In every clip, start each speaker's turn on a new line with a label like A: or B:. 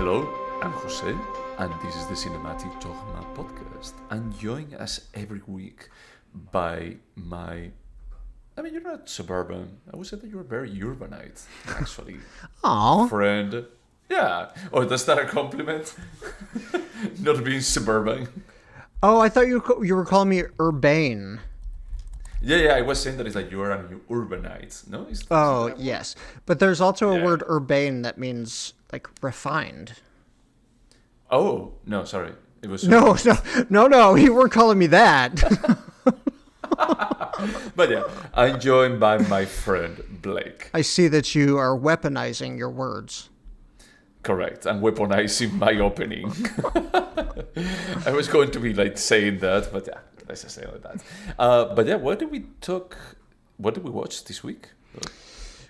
A: Hello, I'm Jose, and this is the Cinematic Dogma podcast. And joined as every week by my... I mean, you're not suburban. I would say that you're very urbanite, actually.
B: Aww.
A: Friend. Yeah. Oh, does that a compliment? Not being suburban.
B: Oh, I thought you were calling me urbane.
A: Yeah, I was saying that it's like you're an urbanite. No?
B: Oh, yes. But there's also a word urbane that means, like, refined.
A: Oh, no, sorry. It was...
B: No, you weren't calling me that.
A: But yeah, I'm joined by my friend Blake.
B: I see that you are weaponizing your words.
A: Correct. I'm weaponizing my opening. I was going to be like saying that, but yeah, let's just say it like that. But yeah, what did we watch this week?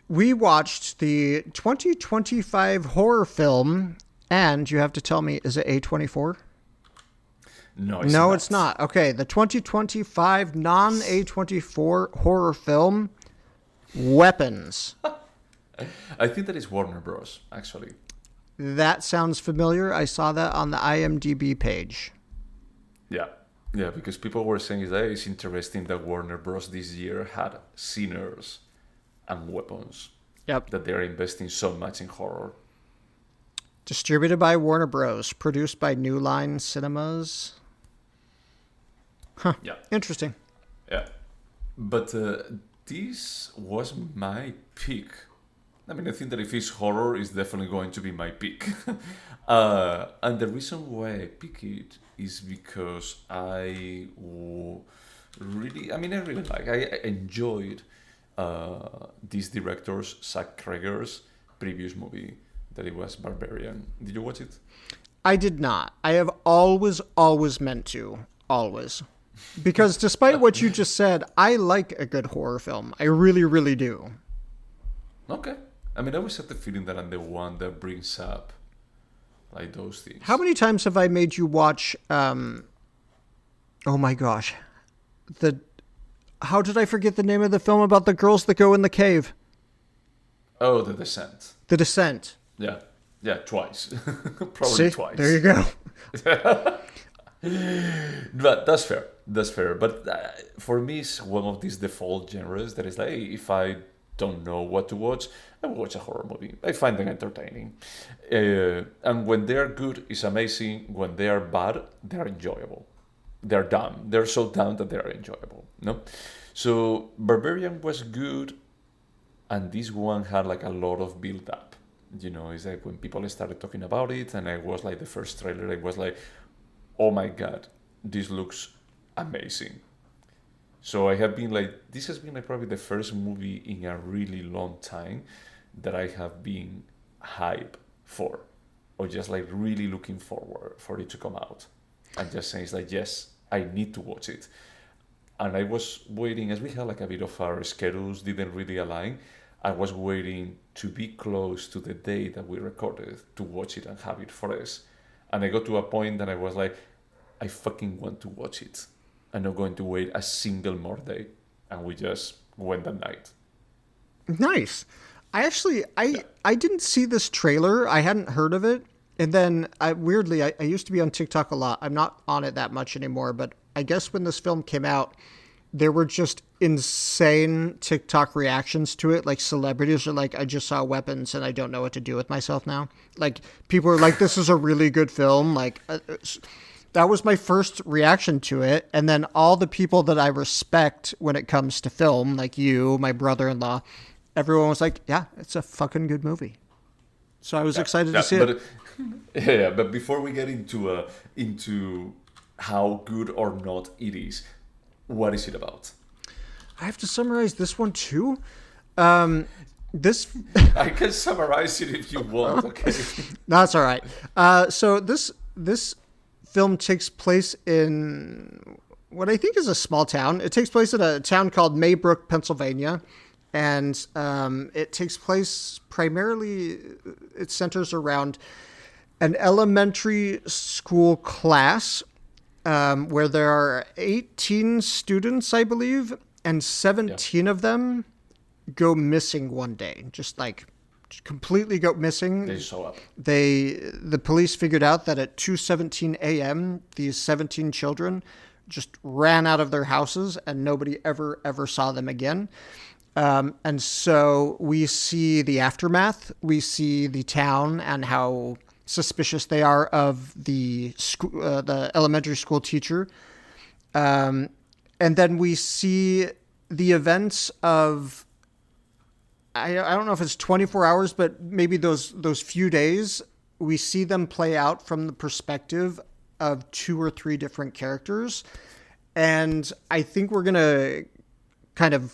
B: We watched the 2025 horror film, and you have to tell me, is it A24?
A: No,
B: it's not. Okay, the 2025 non-A24 horror film, Weapons.
A: I think that is Warner Bros. Actually.
B: That sounds familiar. I saw that on the IMDb page.
A: Yeah, because people were saying that it's interesting that Warner Bros. This year had Sinners and Weapons.
B: Yep.
A: That they're investing so much in horror.
B: Distributed by Warner Bros. Produced by New Line Cinemas. Huh.
A: Yeah.
B: Interesting.
A: Yeah. But this was my pick. I mean, I think that if it's horror, it's definitely going to be my pick. And the reason why I pick it is because I really enjoyed this director's, Zach Cregger's, previous movie, that it was Barbarian. Did you watch it?
B: I did not. I have always meant to. Always. Because despite what you just said, I like a good horror film. I really, really do.
A: Okay. I mean, I always have the feeling that I'm the one that brings up like those things.
B: How many times have I made you watch, oh my gosh, how did I forget the name of the film about the girls that go in the cave?
A: Oh, The Descent.
B: The Descent.
A: Yeah, twice. Probably
B: See?
A: twice.
B: There you go.
A: But that's fair. But for me, it's one of these default genres that is like, if I don't know what to watch, I will watch a horror movie. I find them entertaining. And when they are good, it's amazing. When they are bad, they're enjoyable. They're dumb. They're so dumb that they're enjoyable. No? So Barbarian was good, and this one had like a lot of build up. You know, it's like when people started talking about it, and I was like, the first trailer, I was like, oh my God, this looks amazing. So I have been like, this has been like probably the first movie in a really long time that I have been hype for, or just like really looking forward for it to come out. And just saying, it's like, yes, I need to watch it. And I was waiting, as we had like a bit of our schedules didn't really align, I was waiting to be close to the day that we recorded to watch it and have it fresh. And I got to a point that I was like, I fucking want to watch it. I'm not going to wait a single more day. And we just went that night.
B: Nice. I didn't see this trailer. I hadn't heard of it. And then I used to be on TikTok a lot. I'm not on it that much anymore. But I guess when this film came out, there were just insane TikTok reactions to it. Like celebrities are like, I just saw Weapons and I don't know what to do with myself now. Like people are like, this is a really good film. Like that was my first reaction to it. And then all the people that I respect when it comes to film, like you, my brother-in-law, everyone was like, yeah, it's a fucking good movie. So I was excited to see it.
A: Yeah, but before we get into how good or not it is, what is it about?
B: I have to summarize this one too. This
A: I can summarize it if you want. Okay,
B: no, that's all right. So this film takes place in what I think is a small town. It takes place in a town called Maybrook, Pennsylvania, and it takes place primarily. It centers around an elementary school class where there are 18 students, I believe, and 17 of them go missing one day, just like completely go missing.
A: They show up.
B: The police figured out that at 2:17 a.m. these 17 children just ran out of their houses and nobody ever saw them again. And so we see the aftermath. We see the town and how suspicious they are of the elementary school teacher. And then we see the events of, I don't know if it's 24 hours, but maybe those few days, we see them play out from the perspective of 2 or 3 different characters. And I think we're going to kind of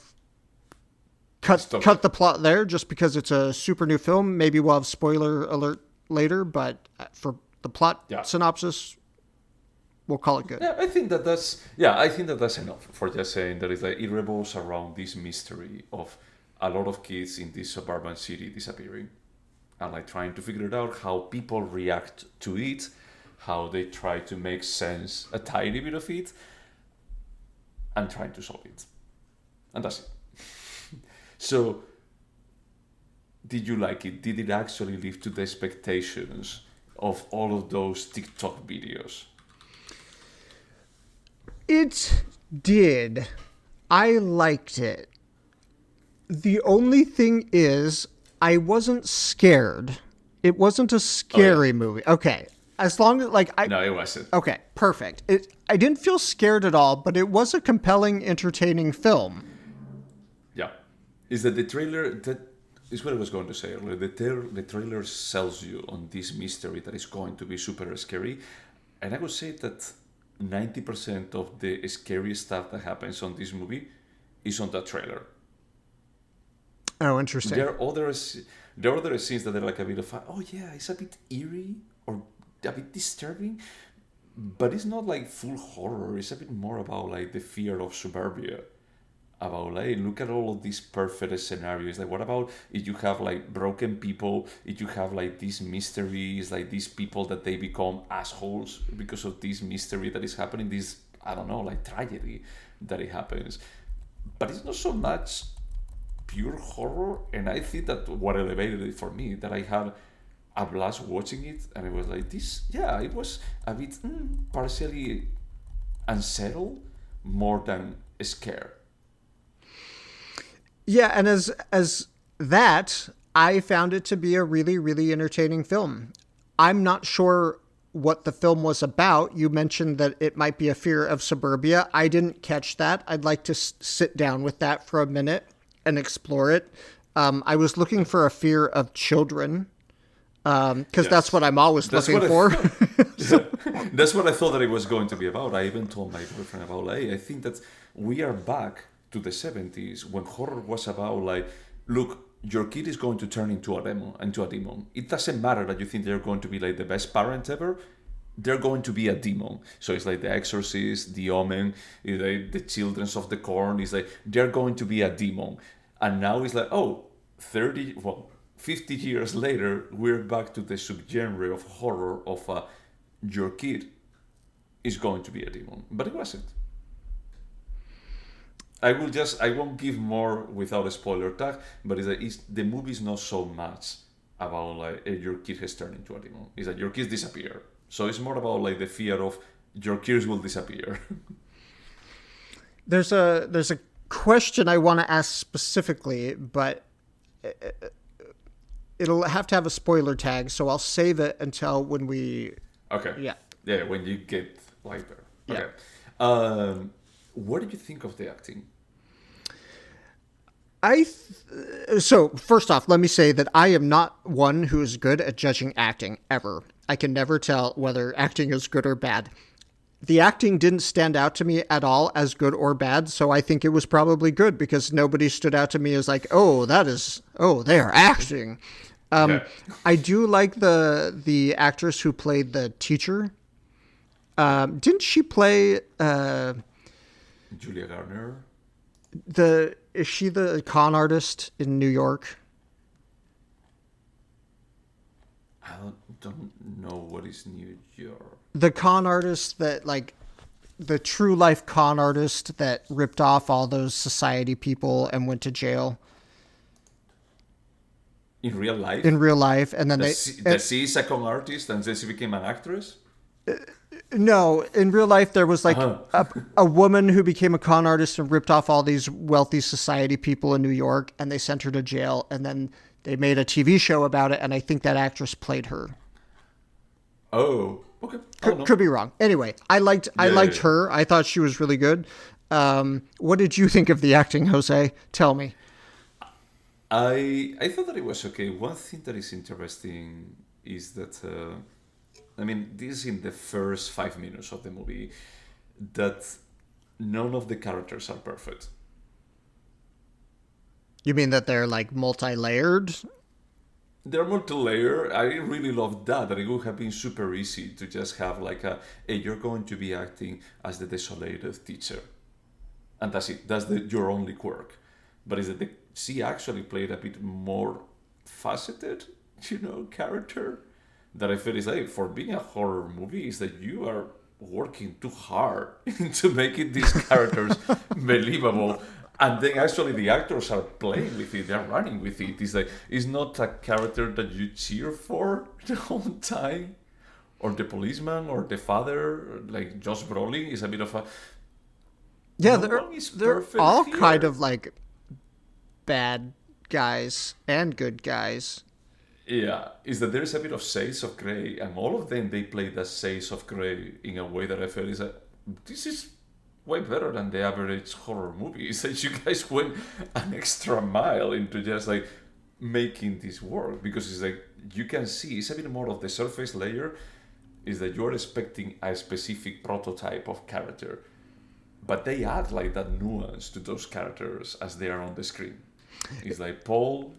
B: cut the plot there just because it's a super new film. Maybe we'll have spoiler alert later, but for the plot synopsis, we'll call it good.
A: Yeah, I think that's enough for just saying that it revolves around this mystery of a lot of kids in this suburban city disappearing and like trying to figure it out, how people react to it, how they try to make sense a tiny bit of it, and trying to solve it. And that's it. So, did you like it? Did it actually live to the expectations of all of those TikTok videos?
B: It did. I liked it. The only thing is, I wasn't scared. It wasn't a scary movie. Okay. As long as, No,
A: it wasn't.
B: Okay, perfect. I didn't feel scared at all, but it was a compelling, entertaining film.
A: Yeah. Is that the trailer, that is what I was going to say earlier. The trailer sells you on this mystery that is going to be super scary. And I would say that 90% of the scary stuff that happens on this movie is on that trailer.
B: Oh, interesting.
A: There are other scenes that are like a bit of, it's a bit eerie or a bit disturbing, but it's not like full horror. It's a bit more about like the fear of suburbia. About like, look at all of these perfect scenarios. Like, what about if you have like broken people? If you have like these mysteries, like these people that they become assholes because of this mystery that is happening. This, I don't know, like tragedy that it happens. But it's not so much pure horror, and I think that what elevated it for me, that I had a blast watching it, and it was like this. Yeah, it was a bit partially unsettled more than scared.
B: Yeah, and as that, I found it to be a really, really entertaining film. I'm not sure what the film was about. You mentioned that it might be a fear of suburbia. I didn't catch that. I'd like to sit down with that for a minute and explore it. I was looking for a fear of children, because that's what I'm always looking for.
A: That's what I thought that it was going to be about. I even told my girlfriend about, I think that we are back to the 70s when horror was about like, look, your kid is going to turn into a demon. It doesn't matter that you think they're going to be like the best parent ever. They're going to be a demon. So it's like The Exorcist, The Omen, like the Children of the Corn. It's like they're going to be a demon. And now it's like, 50 years later, we're back to the subgenre of horror of your kid is going to be a demon. But it wasn't. I won't give more without a spoiler tag, but the movie is not so much about like your kid has turned into a demon. It's that your kids disappear. So it's more about like the fear of your kids will disappear.
B: There's a question I want to ask specifically, but it'll have to have a spoiler tag, so I'll save it until when we...
A: Okay.
B: Yeah.
A: Yeah, when you get like there. Okay.
B: Yeah.
A: What did you think of the acting?
B: So first off, let me say that I am not one who is good at judging acting ever. I can never tell whether acting is good or bad. The acting didn't stand out to me at all as good or bad, so I think it was probably good because nobody stood out to me as like, they are acting. I do like the actress who played the teacher. Didn't she play
A: Julia Garner?
B: Is she the con artist in New York?
A: I don't know what is New York.
B: The con artist that, like, the true life con artist that ripped off all those society people and went to jail.
A: In real life?
B: in real life, and then
A: That she is a con artist and then she became an actress?
B: no, in real life there was like
A: Uh-huh.
B: a woman who became a con artist and ripped off all these wealthy society people in New York, and they sent her to jail, and then they made a TV show about it, and I think that actress played her.
A: Oh, okay. I don't know.
B: Could be wrong. Anyway, I liked
A: Yeah.
B: her. I thought she was really good. What did you think of the acting, Jose? Tell me.
A: I thought that it was okay. One thing that is interesting is that I mean, this is in the first 5 minutes of the movie, that none of the characters are perfect.
B: You mean that they're like multi-layered?
A: They're multi-layer. I really love that. That it would have been super easy to just have like hey, you're going to be acting as the desolated teacher, and that's it. That's your only quirk. But is that she actually played a bit more faceted, character that I feel is like for being a horror movie is that you are working too hard into making these characters believable. And then actually the actors are playing with it, they're running with it. It's like it's not a character that you cheer for the whole time. Or the policeman or the father, like Josh Brolin, is a bit of a
B: Yeah,
A: no
B: they're
A: one is
B: they're
A: perfect
B: all
A: here.
B: kind of like bad guys and good guys.
A: Yeah, is that there's a bit of shades of grey, and all of them they play the shades of grey in a way that I feel is that this is way better than the average horror movie. It's like you guys went an extra mile into just like making this work because it's like you can see it's a bit more of the surface layer is that you're expecting a specific prototype of character, but they add like that nuance to those characters as they are on the screen. It's like Paul,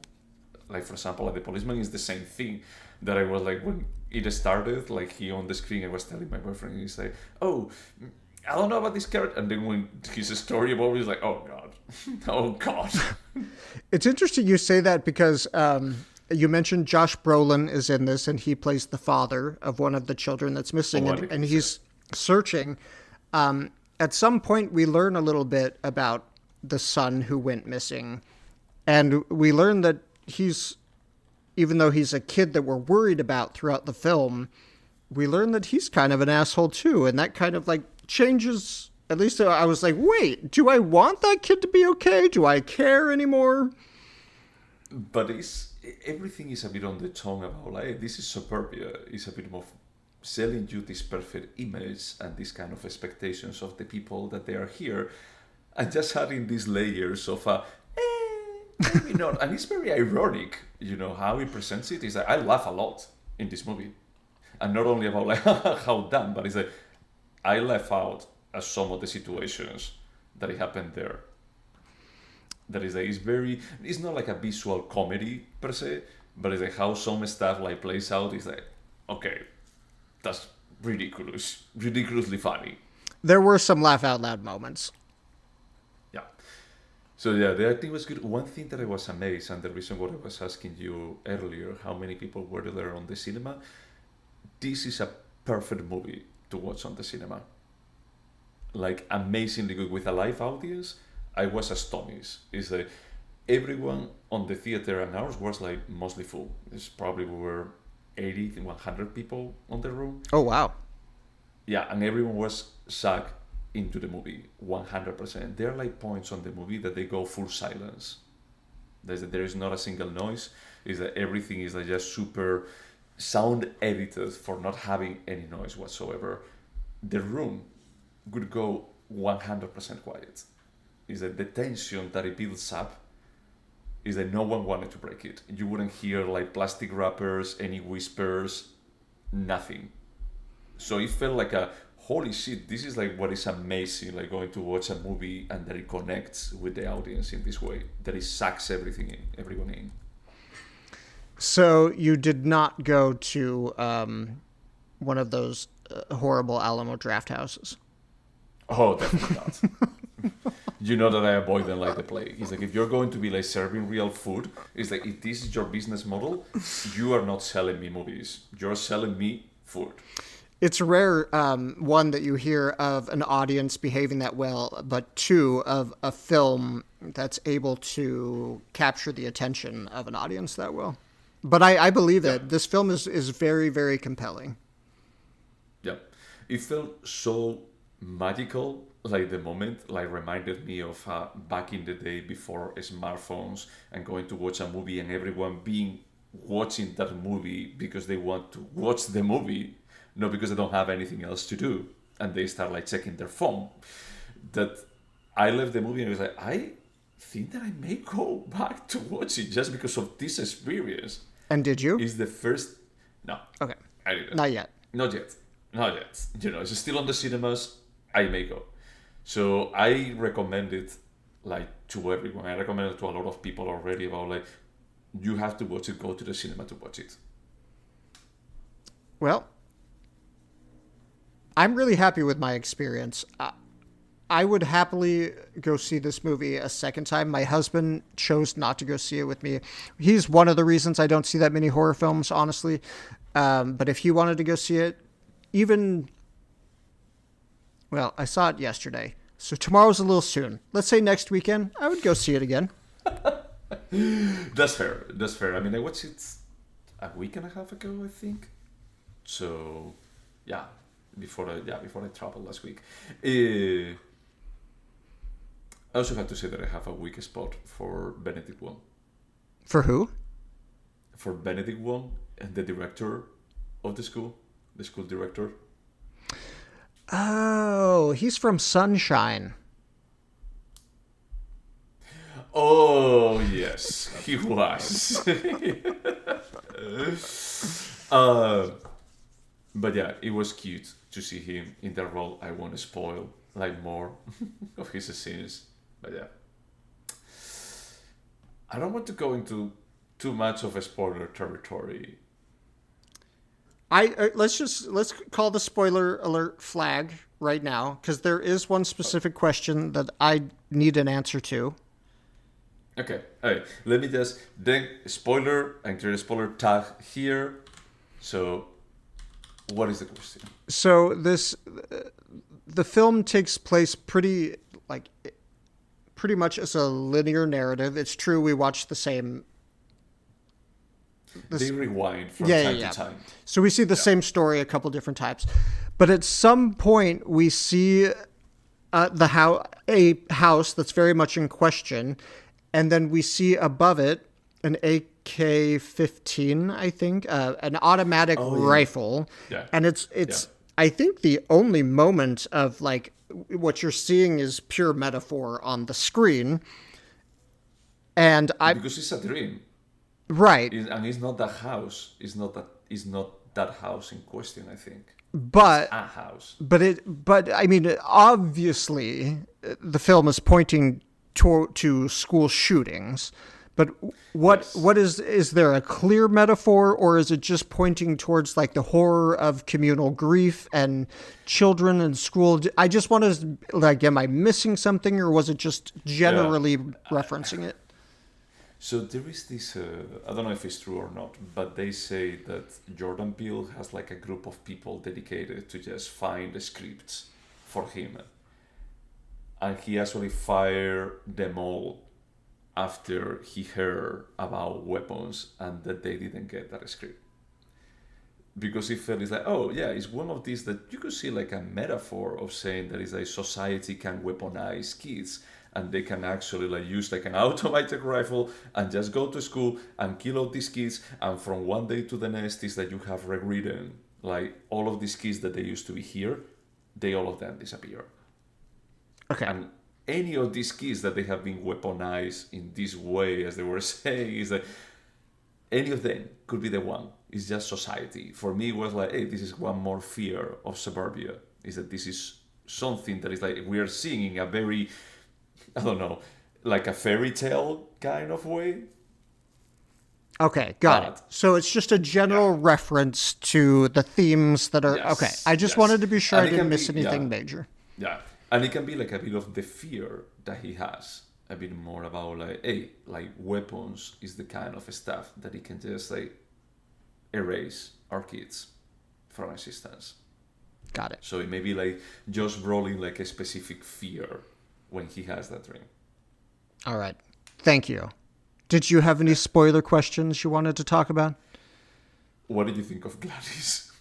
A: like for example, like the policeman is the same thing that I was like when it started, like he on the screen, I was telling my boyfriend, he's like, oh, I don't know about this character, and then when his story about it, he's like, oh god, oh god.
B: It's interesting you say that because you mentioned Josh Brolin is in this, and he plays the father of one of the children that's missing,
A: Oh,
B: and he's searching. At some point, we learn a little bit about the son who went missing, and we learn that even though he's a kid that we're worried about throughout the film, we learn that he's kind of an asshole too, and that kind of like changes. At least I was like, wait, do I want that kid to be okay? Do I care anymore?
A: But everything is a bit on the tongue about like this is Suburbia. It's a bit more selling you this perfect image and this kind of expectations of the people that they are here, and just adding these layers of maybe not. And it's very ironic, how he presents it. Is like I laugh a lot in this movie, and not only about like how dumb, but it's like I laugh out at some of the situations that it happened there. That is like it's not like a visual comedy per se, but it's like how some stuff like plays out is like, okay, that's ridiculously funny.
B: There were some laugh out loud moments.
A: Yeah. So yeah, the acting was good. One thing that I was amazed, and the reason why I was asking you earlier, how many people were there on the cinema, this is a perfect movie to watch on the cinema. Like amazingly good with a live audience. I was astonished. It's like everyone on the theater and ours was like mostly full. There's probably were 80 to 100 people on the room.
B: Oh, wow.
A: Yeah, and everyone was sucked into the movie 100%. There are like points on the movie that they go full silence. There is not a single noise. Is that everything is like just super sound edited for not having any noise whatsoever. The room would go 100% quiet. Is that the tension that it builds up is that no one wanted to break it. You wouldn't hear like plastic wrappers, any whispers, nothing. So it felt like a holy shit, this is like what is amazing, like going to watch a movie and that it connects with the audience in this way, that it sucks everyone in.
B: So you did not go to one of those horrible Alamo draft houses?
A: Oh, definitely not. You know that I avoid them like the plague. It's like if you're going to be like serving real food, it's like if this is your business model, you are not selling me movies. You're selling me food.
B: It's rare, one, that you hear of an audience behaving that well, but two, of a film that's able to capture the attention of an audience that well. But I believe
A: Yeah,
B: it. This film is very, very compelling.
A: yeah. It felt so magical, like the moment, like reminded me of back in the day before smartphones and going to watch a movie and everyone being watching that movie because they want to watch the movie, not because they don't have anything else to do, and they start like checking their phone. That I left the movie and I was like, I think that I may go back to watch it just because of this experience.
B: And did you?
A: Is the first. No,
B: Okay.
A: I didn't.
B: Not yet.
A: Not yet. Not yet. It's still on the cinemas. I may go. So I recommend it like to everyone. I recommend it to a lot of people already about like you have to watch it, go to the cinema to watch it.
B: Well, I'm really happy with my experience. I would happily go see this movie a second time. My husband chose not to go see it with me. He's one of the reasons I don't see that many horror films, honestly. But if he wanted to go see it, well, I saw it yesterday. So tomorrow's a little soon. Let's say next weekend, I would go see it again.
A: That's fair. That's fair. I mean, I watched it a week and a half ago, I think. So, yeah, before I traveled last week. I also have to say that I have a weak spot for Benedict Wong.
B: For who?
A: For Benedict Wong, and the director of the school director.
B: Oh, he's from Sunshine.
A: Oh yes, he was. But yeah, it was cute to see him in that role. I won't spoil like more of his scenes, but yeah, I don't want to go into too much of a spoiler territory.
B: Let's call the spoiler alert flag right now because there is one specific question that I need an answer to.
A: Okay, all right. Let me just then spoiler and create a spoiler tag here. So, what is the question?
B: So the film takes place pretty much as a linear narrative. It's true we watch the same.
A: They rewind from time to time.
B: So we see the same story a couple different times, but at some point we see a house that's very much in question, and then we see above it an AK-15, I think, an automatic rifle, and it's I think the only moment of like what you're seeing is pure metaphor on the screen, and
A: because it's a dream.
B: Right.
A: And it's not that house. It's not that house in question, I think.
B: But
A: it's a house.
B: But I mean, obviously, the film is pointing to school shootings. But what is there a clear metaphor, or is it just pointing towards like the horror of communal grief and children in school? I just want to like, am I missing something, or was it just generally referencing it?
A: So there is this, I don't know if it's true or not, but they say that Jordan Peele has like a group of people dedicated to just find the scripts for him. And he actually fired them all after he heard about weapons and that they didn't get that script. Because he felt it's like, oh yeah, it's one of these that you could see like a metaphor of saying that is like society can weaponize kids and they can actually like use like an automatic rifle and just go to school and kill all these kids, and from one day to the next is that you have rewritten like all of these kids that they used to be here, they all of them disappear.
B: Okay.
A: And any of these kids that they have been weaponized in this way, as they were saying, is that any of them could be the one. It's just society. For me, it was like, hey, this is one more fear of Suburbia, is that this is something that is like we are seeing in a very, I don't know, like a fairy tale kind of way.
B: Okay, got it. So it's just a general reference to the themes that are... okay, I just wanted to be sure I didn't miss anything major.
A: Yeah, and it can be like a bit of the fear that he has. A bit more about like, hey, like weapons is the kind of stuff that he can just like erase our kids from existence.
B: Got it.
A: So it may be like just Brolin like a specific fear when he has that dream.
B: All right. Thank you. Did you have any spoiler questions you wanted to talk about?
A: What did you think of Gladys?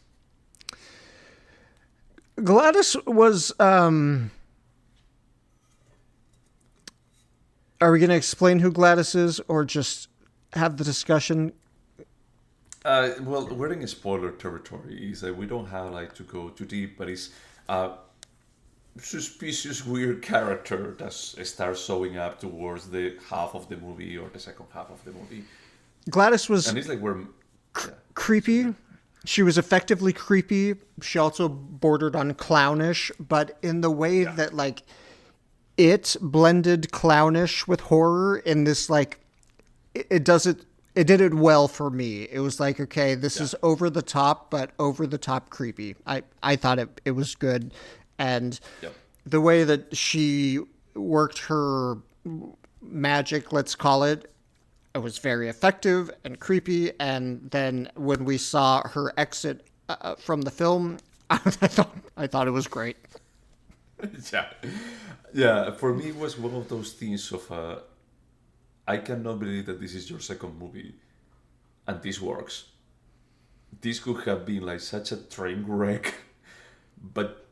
B: Gladys was. Are we going to explain who Gladys is, or just have the discussion?
A: Well, we're in spoiler territory. Is that we don't have like to go too deep, but it's a suspicious, weird character that starts showing up towards the half of the movie or the second half of the movie.
B: Gladys was
A: And it's like we're
B: creepy. She was effectively creepy. She also bordered on clownish, but in the way that like it blended clownish with horror in this like it does it. It did it well for me. It was like, okay, this is over the top, but over the top creepy. I thought it was good. And the way that she worked her magic, let's call it was very effective and creepy. And then when we saw her exit from the film, I thought it was great.
A: Yeah. For me, it was one of those things of I cannot believe that this is your second movie, and this works. This could have been like such a train wreck, but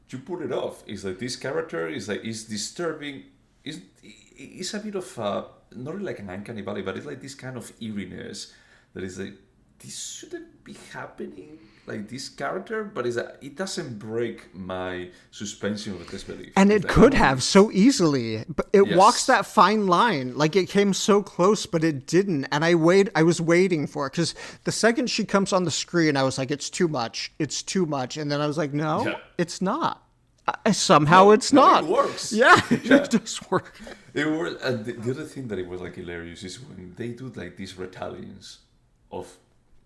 A: you pull it off. It's like this character is like is disturbing. It's a bit of not really like an uncanny valley, but it's like this kind of eeriness that is like this shouldn't be happening. Like this character, but it doesn't break my suspension of disbelief.
B: And it could have so easily, but it walks that fine line. Like it came so close, but it didn't. And I was waiting for it because the second she comes on the screen, I was like, it's too much. It's too much. And then I was like, no, it's not. Somehow it's not.
A: It works.
B: Yeah, it does work.
A: It works. And the other thing that it was like hilarious is when they do like these retellings of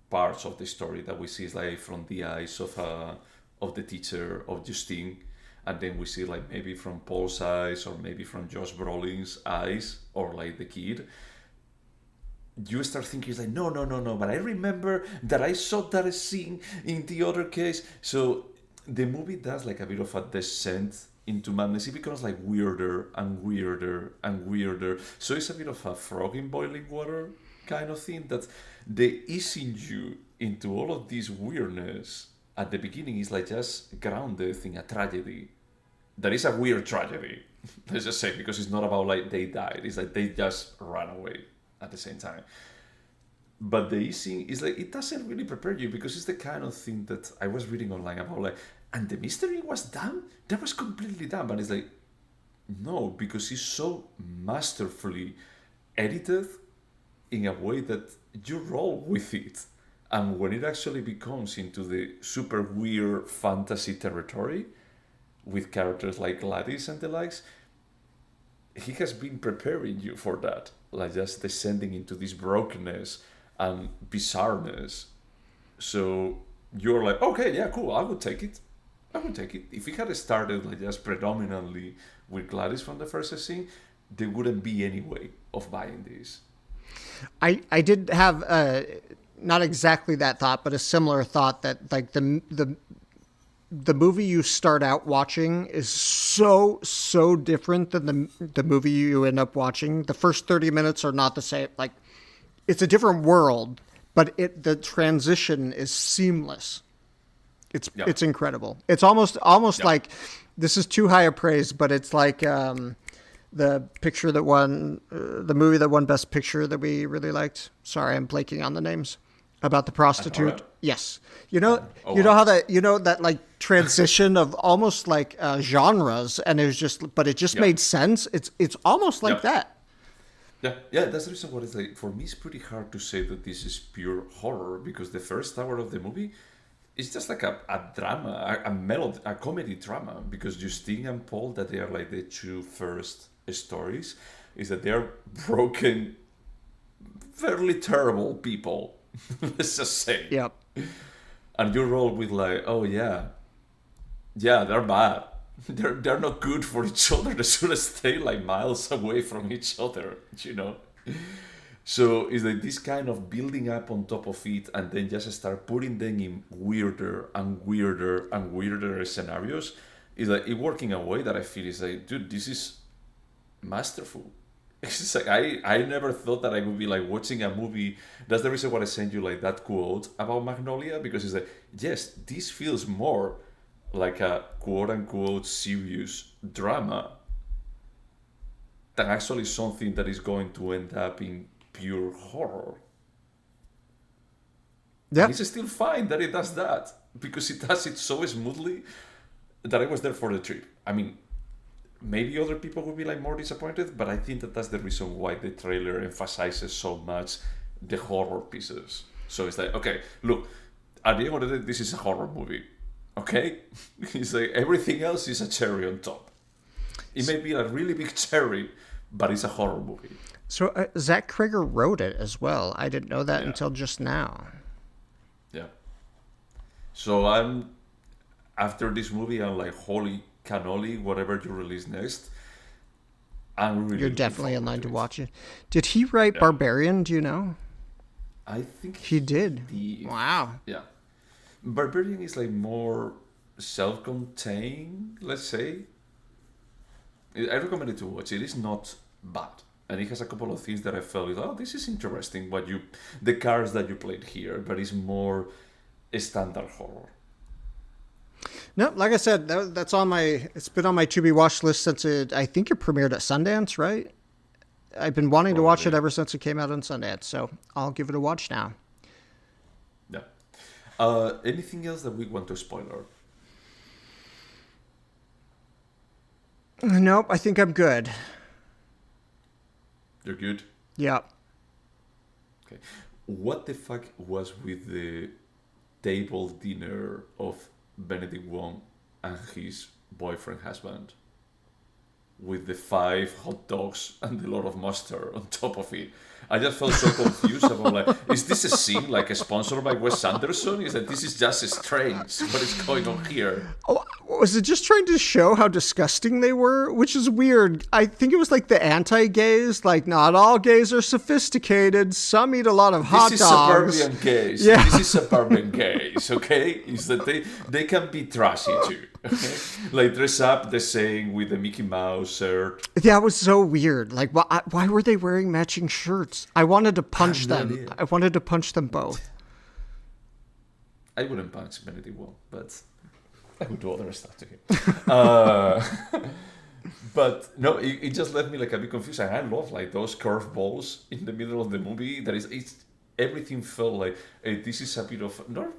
A: parts of the story that we see is like from the eyes of the teacher of Justine, and then we see like maybe from Paul's eyes or maybe from Josh Brolin's eyes or like the kid. You start thinking it's like no, but I remember that I saw that scene in the other case. So the movie does like a bit of a descent into madness. It becomes like weirder and weirder and weirder. So it's a bit of a frog in boiling water kind of thing that they easing you into all of this weirdness at the beginning is like just grounded in a tragedy that is a weird tragedy. Let's just say, because it's not about like they died, it's like they just ran away at the same time. But the easing is like it doesn't really prepare you because it's the kind of thing that I was reading online about like, and the mystery was done, that was completely done, but it's like no, because it's so masterfully edited in a way that you roll with it. And when it actually becomes into the super weird fantasy territory with characters like Gladys and the likes, he has been preparing you for that. Like just descending into this brokenness and bizarreness. So you're like, okay, yeah, cool, I would take it. If it had started like just predominantly with Gladys from the first scene, there wouldn't be any way of buying this.
B: I did have not exactly that thought, but a similar thought that like the movie you start out watching is so different than the movie you end up watching. The first 30 minutes are not the same. Like it's a different world, but the transition is seamless. It's incredible. It's almost like this is too high a praise, but it's like the picture that won, the movie that won Best Picture that we really liked. Sorry, I'm blanking on the names. About the prostitute. Yes. You know how that like transition of almost like genres, and it was just, but it just made sense. It's almost like that.
A: Yeah. That's the reason why it's like, for me, it's pretty hard to say that this is pure horror because the first hour of the movie is just like a drama, a comedy drama, because Justine and Paul, that they are like the two first stories, is that they are broken, fairly terrible people. Let's just say.
B: Yep.
A: And you roll with like, oh yeah, they're bad. They're not good for each other. They should stay like miles away from each other, So it's like this kind of building up on top of it, and then just start putting them in weirder and weirder and weirder scenarios. Is like it working a way that I feel is like, dude, this is masterful. It's just like I never thought that I would be like watching a movie. That's the reason why I sent you like that quote about Magnolia, because it's like, yes, this feels more like a quote unquote serious drama than actually something that is going to end up in pure horror. And
B: Yep.
A: it's still fine that it does that because it does it so smoothly that I was there for the trip. I mean, maybe other people would be like more disappointed, but I think that that's the reason why the trailer emphasizes so much the horror pieces. So it's like, okay, look, at the end of the day, this is a horror movie. Okay, it's like everything else is a cherry on top. It may be a really big cherry, but it's a horror movie.
B: So Zach Cregger wrote it as well. I didn't know that
A: Yeah,
B: until just now.
A: yeah. So I'm after this movie, I'm like, holy cannoli, whatever you release next, I'm really
B: You're
A: looking
B: definitely in
A: forward
B: line
A: to
B: to
A: it.
B: watch it. Did he write
A: Yeah,
B: Barbarian? Do you know?
A: I think
B: He
A: he
B: did.
A: did.
B: Wow.
A: Yeah, Barbarian is like more self-contained, let's say. I recommend it to watch. It is not bad, and it has a couple of things that I felt, oh, this is interesting. The cards that you played here, but it's more standard horror.
B: No, like I said, that's on my. It's been on my to be watch list since I think it premiered at Sundance, right? I've been wanting to watch it
A: Probably,
B: ever since it came out on Sundance, so I'll give it a watch now.
A: yeah. Anything else that we want to spoiler?
B: Nope, I think I'm good.
A: You're good.
B: Yeah.
A: Okay. What the fuck was with the table dinner of Benedict Wong and his boyfriend husband with the 5 hot dogs and a lot of mustard on top of it? I just felt so confused about like, is this a scene like sponsored by Wes Anderson? Is that this is just strange? What is going on here?
B: Oh, was it just trying to show how disgusting they were? Which is weird. I think it was like the anti-gays, like not all gays are sophisticated. Some eat a lot of hot
A: This is
B: dogs.
A: suburban gays.
B: Yeah.
A: This is suburban gays, okay? Is that they can be trashy too. Okay? Like dress up the same with the Mickey Mouse shirt.
B: That was so weird. Like, why were they wearing matching shirts? I wanted to punch
A: No
B: them.
A: idea.
B: I wanted to punch them both.
A: I wouldn't punch Benedict Wong, but I would do other stuff to him. Uh, but no, it just left me like a bit confused. And I love like those curveballs in the middle of the movie. It's everything felt like this is a bit of not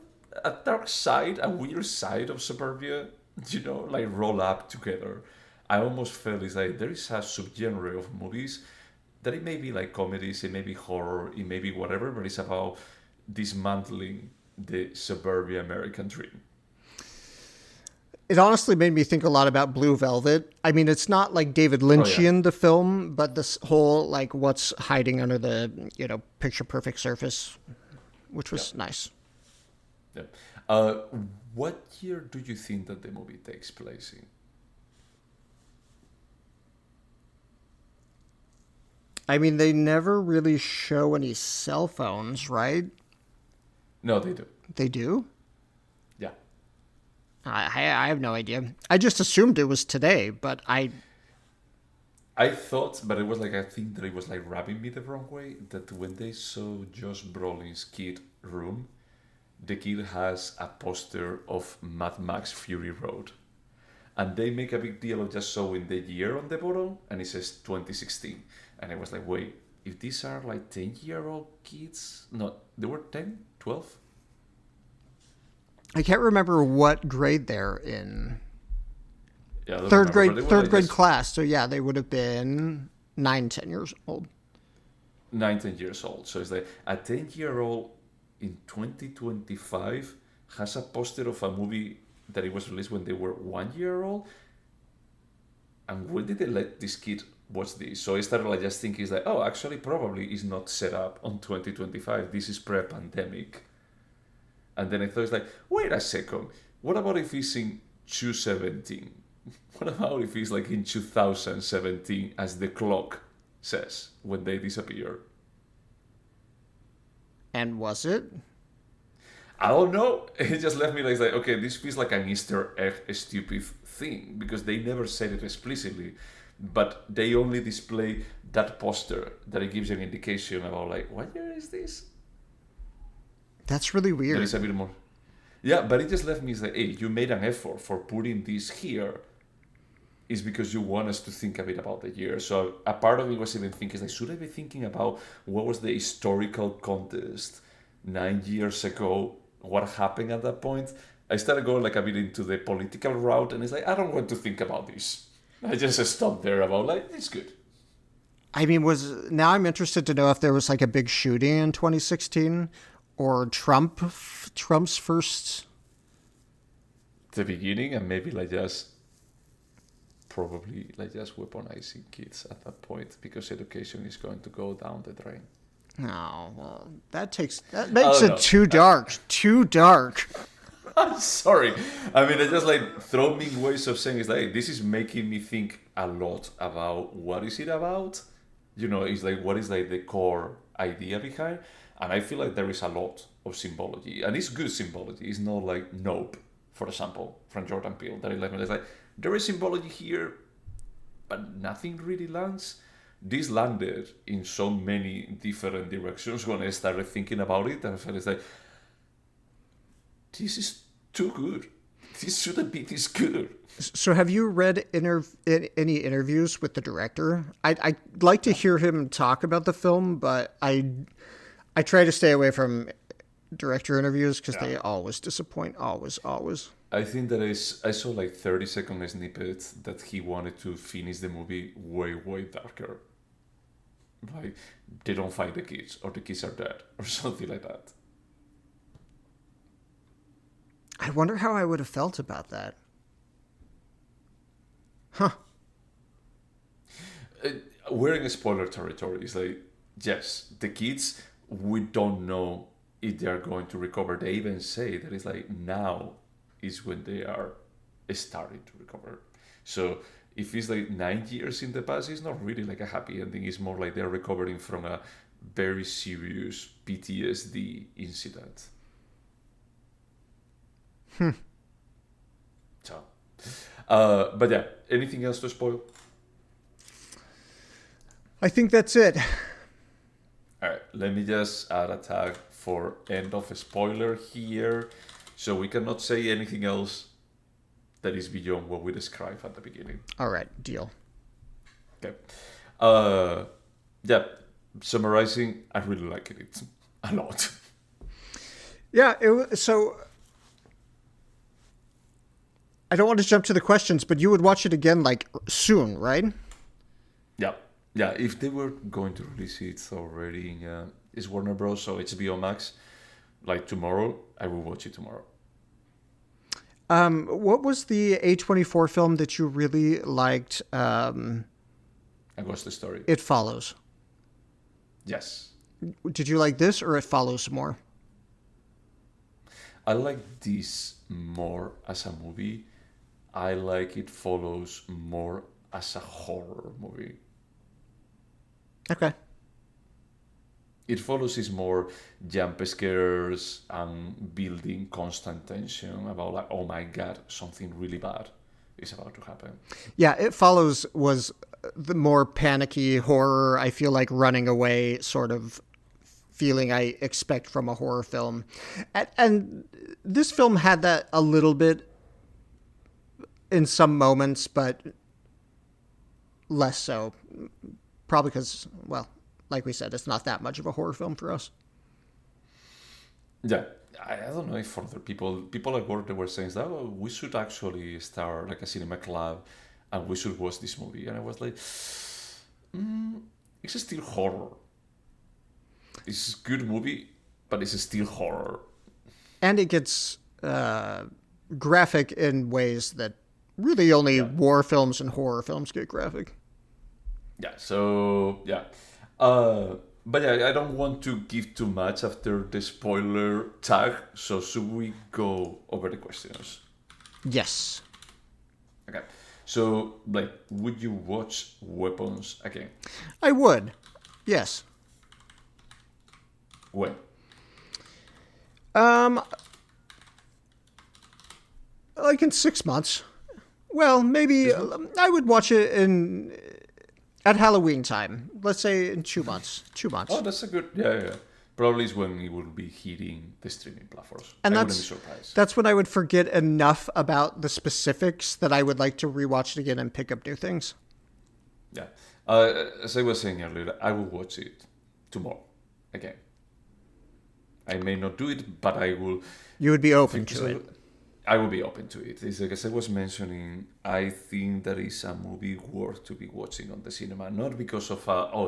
A: a dark side, a weird side of Suburbia. Like roll up together. I almost felt it's like there is a subgenre of movies that it may be like comedies, it may be horror, it may be whatever, but it's about dismantling the suburbia American dream.
B: It honestly made me think a lot about Blue Velvet. I mean, it's not like David
A: Oh yeah,
B: Lynchian, the film, but this whole, like, what's hiding under the, picture perfect surface, which
A: yeah,
B: was nice.
A: yeah. Uh, what year do you think that the movie takes place in?
B: I mean, they never really show any cell phones, right?
A: No, they do.
B: They do?
A: Yeah,
B: I have no idea. I just assumed it was today, but
A: I thought, but it was like I think that it was like rubbing me the wrong way. That when they saw Josh Brolin's kid room, the kid has a poster of Mad Max Fury Road. And they make a big deal of just showing the year on the bottom, and it says 2016. And I was like, wait, if these are like 10-year-old kids, no, they were 10, 12?
B: I can't remember what grade they're in.
A: Yeah, I don't
B: Third
A: remember, but
B: grade,
A: they were
B: third
A: like
B: grade
A: just
B: class. So yeah, they would have been 9, 10 years old.
A: 19 years old. So it's like a 10-year-old in 2025 has a poster of a movie that it was released when they were 1 year old. And when did they let this kid watch this? So I started like just thinking, it's like, oh, actually, probably is not set up on 2025. This is pre-pandemic. And then I thought, it's like, wait a second. What about if it's in 2017? What about if it's like in 2017, as the clock says when they disappear?
B: And was it?
A: I don't know. It just left me like, okay, this feels like an Easter egg stupid thing because they never said it explicitly. but they only display that poster that it gives you an indication about like what year is this.
B: That's really weird.
A: There is a bit more. Yeah, but it just left me say, hey, you made an effort for putting this here. Is because you want us to think a bit about the year. So a part of me was even thinking, like, should I be thinking about what was the historical context 9 years ago? What happened at that point? I started going like a bit into the political route, and it's like, I don't want to think about this. I just stopped there about like, it's good.
B: I mean, now I'm interested to know if there was like a big shooting in 2016 or Trump's first.
A: The beginning, and maybe like just probably like just weaponizing kids at that point because education is going to go down the drain.
B: Oh, well, that makes it too dark. Too dark.
A: I'm sorry. I mean, I just like throwing ways of saying it's like this is making me think a lot about what is it about. You know, it's like what is like the core idea behind, and I feel like there is a lot of symbology, and it's good symbology. It's not like Nope, for example, from Jordan Peele. That it's like there is symbology here, but nothing really lands. This landed in so many different directions when I started thinking about it, and I felt it's like this is too good. This shouldn't be this good.
B: So have you read any interviews with the director? I'd like to hear him talk about the film, but I try to stay away from director interviews because they always disappoint. Always.
A: I think that I saw like 30-second snippets that he wanted to finish the movie way, way darker. Like, they don't find the kids, or the kids are dead, or something like that.
B: I wonder how I would have felt about that. Huh.
A: We're in spoiler territory. It's like, yes, the kids, we don't know if they are going to recover. They even say that it's like now is when they are starting to recover. So if it's like 9 years in the past, it's not really like a happy ending. It's more like they're recovering from a very serious PTSD incident. So, but yeah, anything else to spoil?
B: I think that's it.
A: All right, let me just add a tag for end of spoiler here. So we cannot say anything else that is beyond what we described at the beginning.
B: All right, deal.
A: Okay. Yeah, summarizing, I really like it a lot.
B: Yeah, so I don't want to jump to the questions, but you would watch it again like soon, right?
A: Yeah, if they were going to release it already in it's Warner Bros, so HBO Max, like tomorrow, I will watch it tomorrow.
B: What was the A24 film that you really liked?
A: And what's the story?
B: It Follows.
A: Yes.
B: Did you like this or It Follows more?
A: I like this more as a movie. I like It Follows more as a horror movie.
B: Okay.
A: It Follows is more jump scares and building constant tension about like, oh my god, something really bad is about to happen.
B: Yeah, It Follows was the more panicky horror, I feel like running away sort of feeling I expect from a horror film. And this film had that a little bit in some moments, but less so. Probably because, well, like we said, it's not that much of a horror film for us.
A: Yeah, I don't know if for other people at work, they were saying that we should actually start like a cinema club and we should watch this movie. And I was like, it's still horror. It's a good movie, but it's still horror.
B: And it gets graphic in ways that really only war films and horror films get graphic.
A: Yeah, so, yeah. But yeah, I don't want to give too much after the spoiler tag, so should we go over the questions?
B: Yes.
A: Okay. So, like, would you watch Weapons again?
B: I would. Yes.
A: When?
B: Like in 6 months. Well, maybe I would watch it at Halloween time. Let's say in 2 months. 2 months.
A: Oh, that's a good. Yeah. Probably is when it will be hitting the streaming platforms.
B: And
A: I wouldn't be surprised.
B: That's when I would forget enough about the specifics that I would like to rewatch it again and pick up new things.
A: Yeah. As I was saying earlier, I will watch it tomorrow again. I may not do it, but I will.
B: You would be open to it.
A: I will be open to it. It's like, as I was mentioning, I think that is a movie worth to be watching on the cinema. Not because of,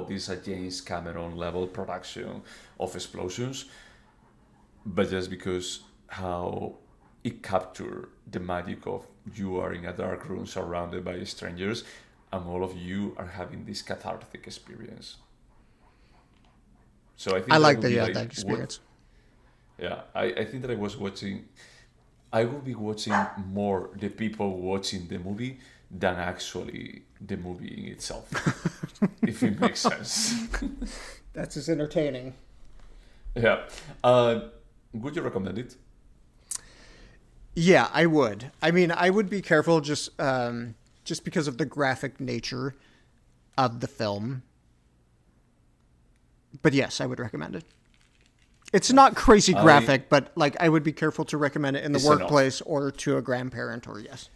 A: this is a James Cameron level production of explosions, but just because how it captured the magic of you are in a dark room surrounded by strangers and all of you are having this cathartic experience. So I think
B: I like that you had that experience.
A: I think that I will be watching more the people watching the movie than actually the movie in itself, if it makes sense.
B: That's as entertaining.
A: Yeah. Would you recommend it?
B: Yeah, I would. I mean, I would be careful just because of the graphic nature of the film. But yes, I would recommend it. It's not crazy graphic, but like I would be careful to recommend it in the workplace or to a grandparent or yes.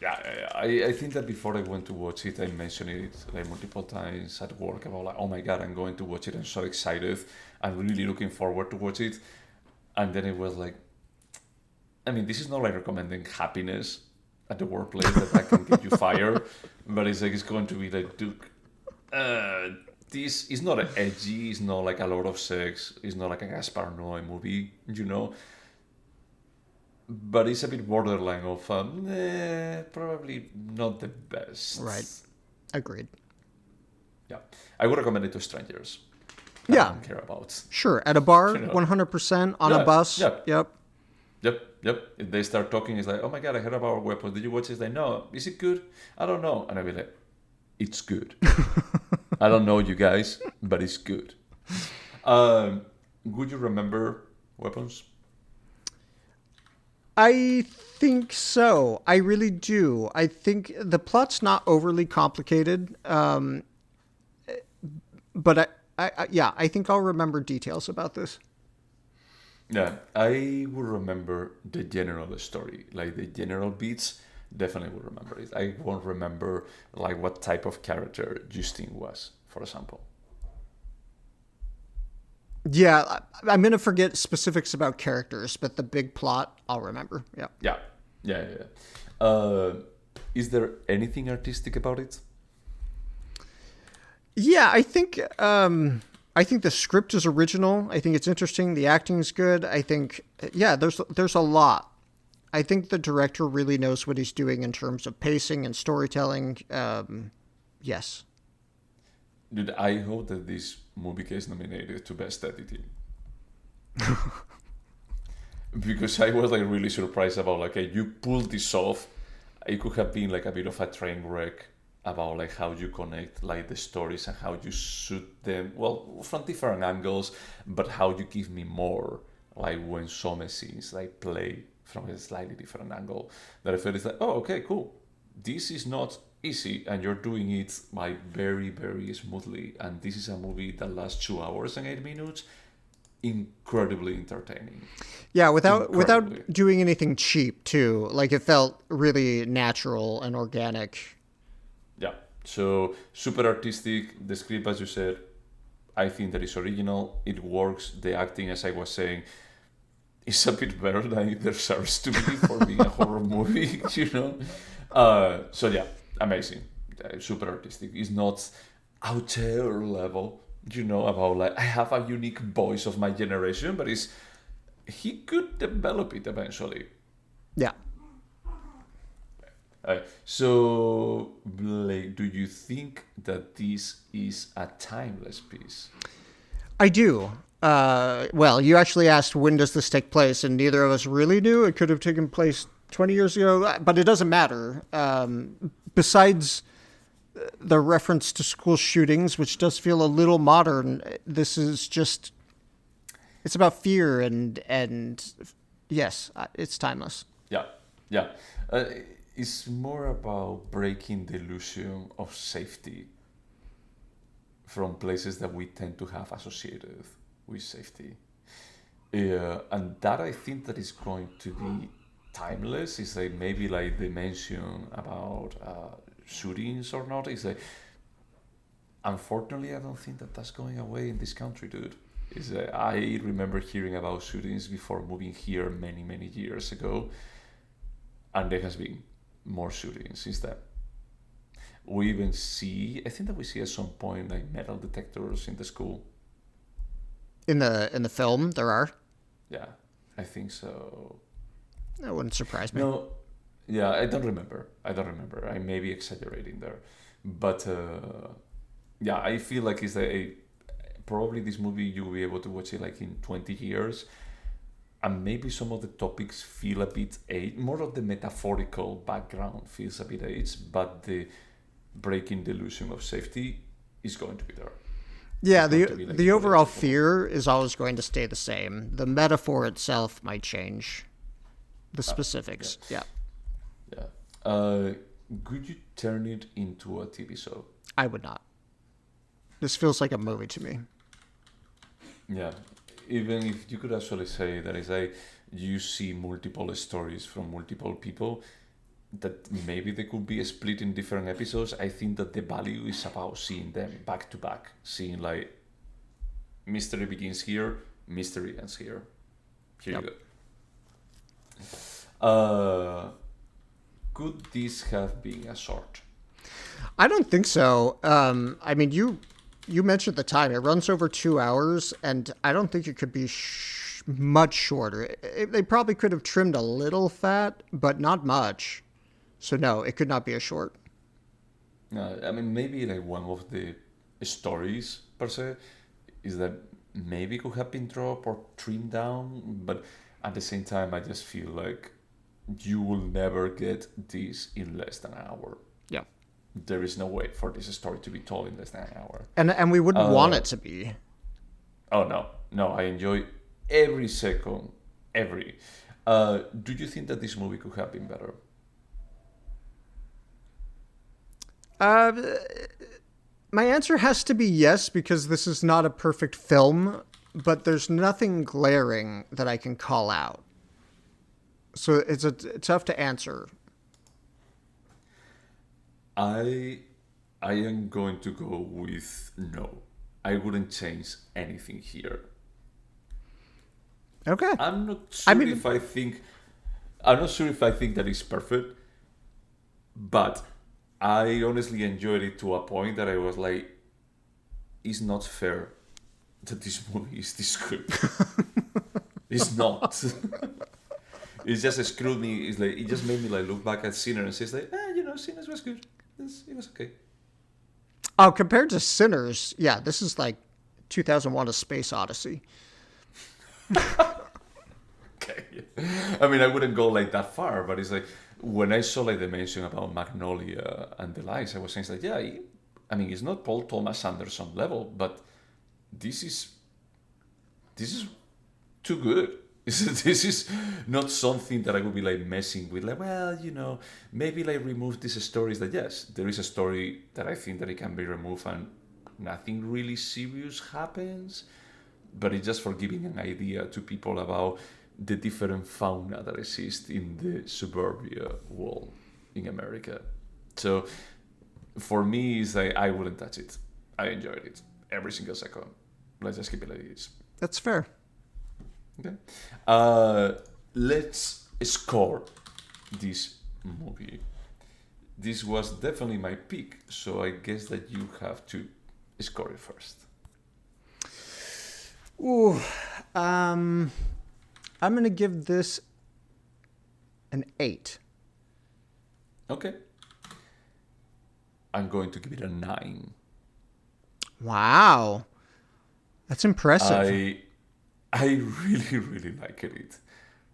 A: Yeah. I think that before I went to watch it, I mentioned it like multiple times at work about like, oh my God, I'm going to watch it. I'm so excited. I'm really looking forward to watch it. And then it was like, I mean, this is not like recommending happiness at the workplace that I can get you fired, but it's like it's going to be like, dude, this is not edgy, it's not like a lot of sex, it's not like a Gaspar Noé movie, but it's a bit borderline of probably not the best.
B: Right. Agreed.
A: Yeah. I would recommend it to strangers. I don't care about.
B: Sure. At a bar, 100%. On a bus.
A: Yep. If they start talking, it's like, oh my God, I heard about weapons. Did you watch it? It's like, no. Is it good? I don't know. And I'll be like, it's good. I don't know you guys, but it's good. Would you remember weapons?
B: I think so. I really do. I think the plot's not overly complicated, but I think I'll remember details about this.
A: Yeah, I will remember the general story, like the general beats. Definitely will remember it. I won't remember like what type of character Justine was, for example.
B: Yeah, I'm gonna forget specifics about characters, but the big plot I'll remember. Yeah.
A: Is there anything artistic about it?
B: Yeah, I think the script is original. I think it's interesting. The acting is good. I think there's a lot. I think the director really knows what he's doing in terms of pacing and storytelling. Yes.
A: Dude, I hope that this movie gets nominated to Best Editing. Because I was like really surprised about like, hey, you pulled this off. It could have been like a bit of a train wreck about like how you connect like the stories and how you shoot them, well, from different angles, but how you give me more like when some scenes like play from a slightly different angle, that I felt it's like, oh, okay, cool. This is not easy and you're doing it like very, very smoothly. And this is a movie that lasts 2 hours and 8 minutes. Incredibly entertaining.
B: Yeah, without doing anything cheap too. Like it felt really natural and organic.
A: Yeah. So super artistic. The script, as you said, I think that is original. It works. The acting, as I was saying, is a bit better than it deserves to be for being a horror movie, So yeah, amazing. Super artistic. It's not auteur level, about like, I have a unique voice of my generation, but he could develop it eventually.
B: Yeah.
A: So, Blake, do you think that this is a timeless piece?
B: I do. Well, you actually asked when does this take place, and neither of us really knew. It could have taken place 20 years ago, but it doesn't matter. Besides the reference to school shootings, which does feel a little modern, this is just, it's about fear and yes, it's timeless.
A: Yeah. It's more about breaking the illusion of safety from places that we tend to have associated with safety. And that I think that is going to be timeless. It's like maybe like they mention about shootings or not. It's like, unfortunately, I don't think that that's going away in this country, dude. Is I remember hearing about shootings before moving here many, many years ago, and there has been more shootings since then. We even see, I think that we see at some point like metal detectors in the school.
B: In the film, there are.
A: Yeah, I think so.
B: That wouldn't surprise me.
A: No, yeah, I don't remember. I don't remember. I may be exaggerating there, but yeah, I feel like it's probably this movie you'll be able to watch it like in 20 years, and maybe some of the topics feel a bit aged. More of the metaphorical background feels a bit aged, but the breaking the illusion of safety is going to be there.
B: Yeah,
A: It's going to be like
B: the overall
A: relatable.
B: fear is always going to stay the same. The metaphor itself might change. The specifics, yeah.
A: Yeah. Could you turn it into a TV show?
B: I would not. This feels like a movie to me.
A: Yeah. Even if you could actually say that is like you see multiple stories from multiple people that maybe they could be split in different episodes. I think that the value is about seeing them back to back, seeing like mystery begins here, mystery ends here. Here
B: Yep.
A: you go. Could this have been a short?
B: I don't think so. I mean, you mentioned the time. It runs over 2 hours, and I don't think it could be much shorter. They probably could have trimmed a little fat, but not much. So no, it could not be a short.
A: I mean, maybe like one of the stories per se is that maybe could have been dropped or trimmed down, but at the same time, I just feel like you will never get this in less than an hour.
B: Yeah.
A: There is no way for this story to be told in less than an hour.
B: And we wouldn't want it to be.
A: Oh no, I enjoy every second, every. Do you think that this movie could have been better?
B: My answer has to be yes, because this is not a perfect film, but there's nothing glaring that I can call out. So it's tough to answer.
A: I am going to go with no. I wouldn't change anything here.
B: Okay.
A: I'm not
B: I
A: sure
B: mean-
A: if I think I'm not sure if I think that is perfect, but I honestly enjoyed it to a point that I was like, it's not fair that this movie is this good. It's not. It just screwed me. It's like it just made me like look back at Sinners and say like, Sinners was good. It was okay.
B: Oh, compared to Sinners, yeah, this is like 2001: A Space Odyssey.
A: Okay. I mean, I wouldn't go like that far, but it's like when I saw like the mention about Magnolia and the Lies, I was saying like, yeah, I mean, it's not Paul Thomas Anderson level, but this is too good. This is not something that I would be like messing with. Like, well, maybe like remove these stories. That yes, there is a story that I think that it can be removed and nothing really serious happens, but it's just for giving an idea to people about the different fauna that exists in the suburbia world in America. So for me, it's like I wouldn't touch it. I enjoyed it every single second. Let's just keep it like it is.
B: That's fair.
A: Okay. Let's score this movie. This was definitely my pick, so I guess that you have to score it first.
B: Ooh, I'm gonna give this an 8.
A: Okay. I'm going to give it a 9.
B: Wow, that's impressive.
A: I really, really liked it.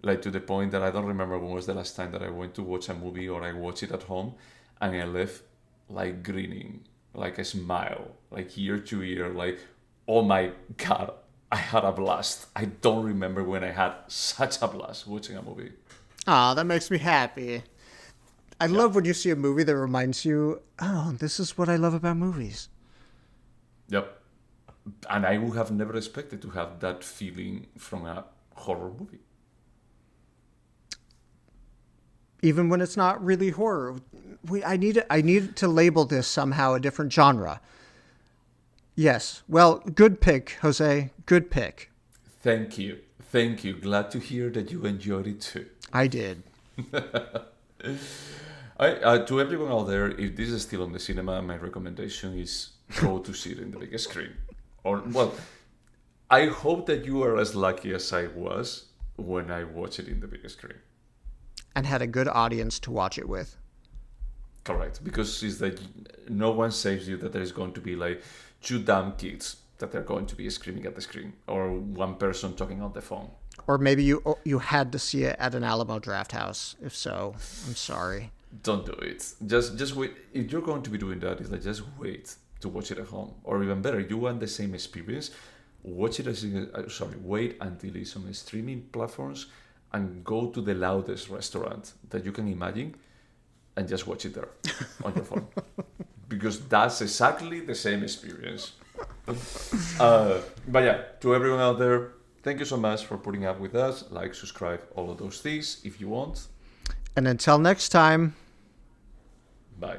A: Like to the point that I don't remember when was the last time that I went to watch a movie or I watched it at home and I left like grinning, like a smile, like ear to ear, like, oh my God, I had a blast. I don't remember when I had such a blast watching a movie.
B: Aw, that makes me happy. I love when you see a movie that reminds you, oh, this is what I love about movies.
A: Yep. And I would have never expected to have that feeling from a horror movie.
B: Even when it's not really horror. I need to label this somehow a different genre. Yes. Well, good pick, Jose. Good pick.
A: Thank you. Thank you. Glad to hear that you enjoyed it too.
B: I did.
A: To everyone out there, if this is still on the cinema, my recommendation is go to see it in the big screen. Or, well, I hope that you are as lucky as I was when I watched it in the big screen.
B: And had a good audience to watch it with.
A: Correct, because it's like no one saves you that there's going to be like two dumb kids that they're going to be screaming at the screen, or one person talking on the phone.
B: Or maybe you had to see it at an Alamo Draft House. If so, I'm sorry.
A: Don't do it. Just wait. If you're going to be doing that, it's like just wait to watch it at home, or even better, you want the same experience. Watch it wait until it's on streaming platforms, and go to the loudest restaurant that you can imagine, and just watch it there on your phone, because that's exactly the same experience. But yeah, to everyone out there, thank you so much for putting up with us. Like, subscribe, all of those things if you want.
B: And until next time.
A: Bye.